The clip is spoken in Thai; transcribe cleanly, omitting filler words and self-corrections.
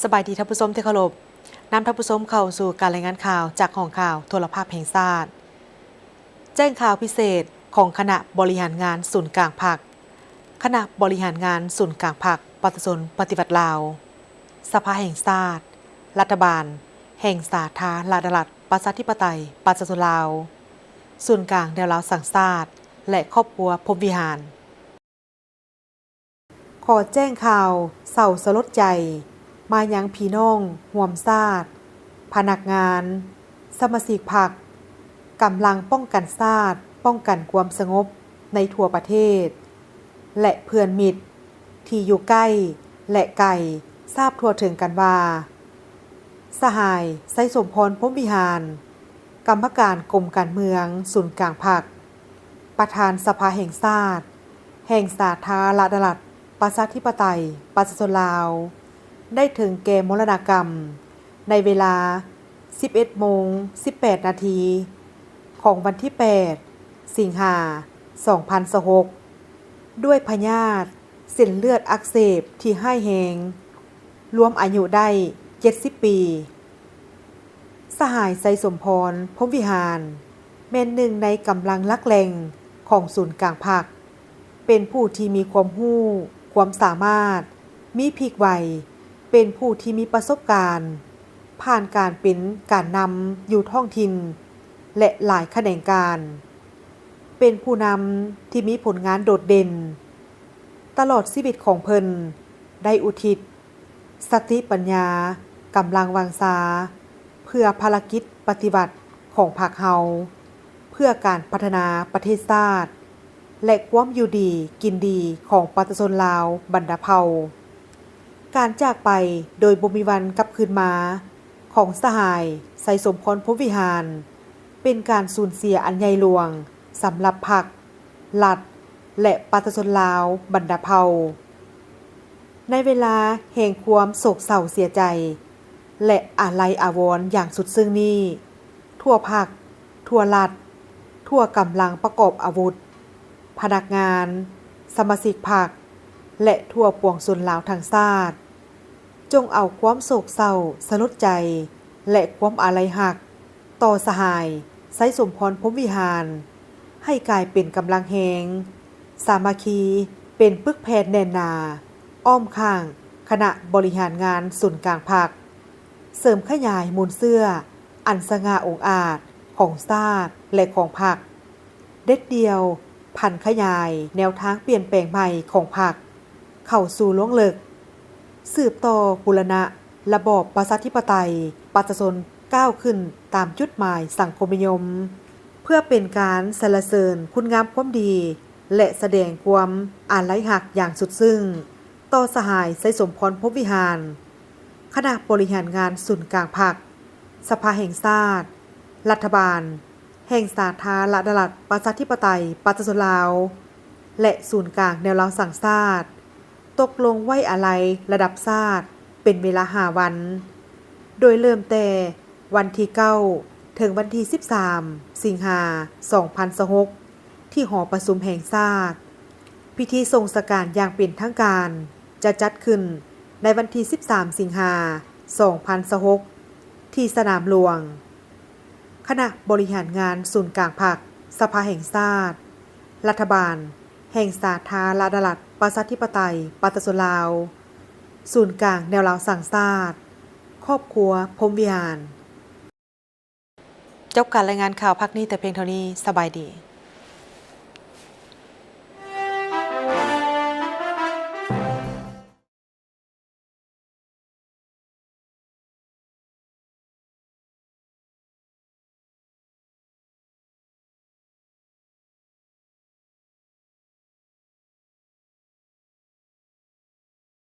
สบายดีท่านผู้ชมที่เคารพนำท่านผู้ชมเข้าสู่การรายงานข่าวจากห้องข่าวโทรภาพแห่งชาติแจ้งข่าวพิเศษของคณะบริหารงานศูนย์กลางภาคคณะบริหารงานศูนย์กลางภาคประชาชนปฏิวัติลาวสภาแห่งชาติรัฐบาลแห่งสาธารณรัฐประชาธิปไตยประชาชนลาวศูนย์กลางแนวลาวสังชาติและครอบครัวพรหมวิหารขอแจ้งข่าวเศร้าสลดใจมายังพี่น้องห่วมชาติพนักงานสมาชิกพรรคกำลังป้องกันชาติป้องกันความสงบในทั่วประเทศและเพื่อนมิตรที่อยู่ใกล้และไกลทราบทั่วถึงกันว่าสหายไสสมพรพรหมวิหารกรรมการกรมการเมืองศูนย์กลางพรรคประธานสภาแห่งชาติแห่งสาธารณรัฐประชาธิปไตยประชาชนลาวได้ถึงแก่มรณกรรมในเวลา 11:18 นาทีของวันที่ 8 สิงหาคม 2026 ด้วยพยาธิเส้นเลือดอักเสบที่ร้ายแรงรวมอายุได้ 70 ปี สหายไสสมพรพรหมวิหารแม่นหนึ่งในกำลังหลักแหล่งของศูนย์กลางพรรคเป็นผู้ที่มีความรู้ความสามารถมีพลิกไวเป็นผู้ที่มีประสบการณ์ผ่านการเป็นการนำอยู่ท้องถิ่นและหลายแขนงการเป็นผู้นำที่มีผลงานโดดเด่นตลอดชีวิตของเพิ่นได้อุทิศสติปัญญากำลังวังชาเพื่อภารกิจปฏิบัติของพรรคเฮาเพื่อการพัฒนาประเทศชาติและความอยู่ดีกินดีของประชาชนลาวบรรดาเผ่าการจากไปโดยบ่มีวันกลับคืนมาของสหายไสสมพรพรหมวิหารเป็นการสูญเสียอันใหญ่หลวงสำหรับพรรครัฐและประชาชนลาวบรรดาเผ่าในเวลาแห่งความโศกเศร้าเสียใจและอาลัยอาวรณ์อย่างสุดซึ้งนี้ทั่วพรรคทั่วรัฐทั่วกำลังประกอบอาวุธพนักงานสมาชิกพรรคและทั่วปวงชนลาวทั้งชาติจงเอาความโศกเศร้าสลดใจและความอาลัยหักต่อสหายไสสมพรพรหมวิหารให้กลายเป็นกำลังแหงสามัคคีเป็นปึกแผ่นแน่นหนาอ้อมข้างคณะบริหารงานศูนย์กลางพรรคเสริมขยายมูลเสื้ออันสง่าองอาจของชาติและของพรรคเด็ดเดียวพันขยายแนวทางเปลี่ยนแปลงใหม่ของพรรคเข้าสู่ล่วงลึกสืบต่อบูรณะระบอบประชาธิปไตยประชาชนก้าวขึ้นตามจุดหมายสังคมนิยมเพื่อเป็นการสรรเสริญคุณงามความดีและแสดงความอาลัยหักอย่างสุดซึ้งต่อสหายไสสมพรพรหมวิหารคณะบริหารงานศูนย์กลางพรรคสภาแห่งชาติรัฐบาลแห่งสาธารณรัฐประชาธิปไตยประชาชนลาวและศูนย์กลางแนวลาวสังชาติตกลงไว้อาลัยระดับชาติเป็นเวลา5 วันโดยเริ่มแต่วันที่ 9 ถึงวันที่ 13 สิงหาคม 2026 ที่หอประชุมแห่งชาติพิธีทรงสการอย่างเป็นทางการจะจัดขึ้นในวันที่ 13 สิงหาคม 2026 ที่สนามหลวงคณะบริหารงานศูนย์กลางพรรคสภาแห่งชาติรัฐบาลแห่งสาธารณรัฐประชาธิปไตยประชาชนลาวศูนย์กลางแนวลาวสังชาติครอบครัวพรหมวิหารจบการรายงานข่าวพักนี้แต่เพียงเท่านี้สบายดี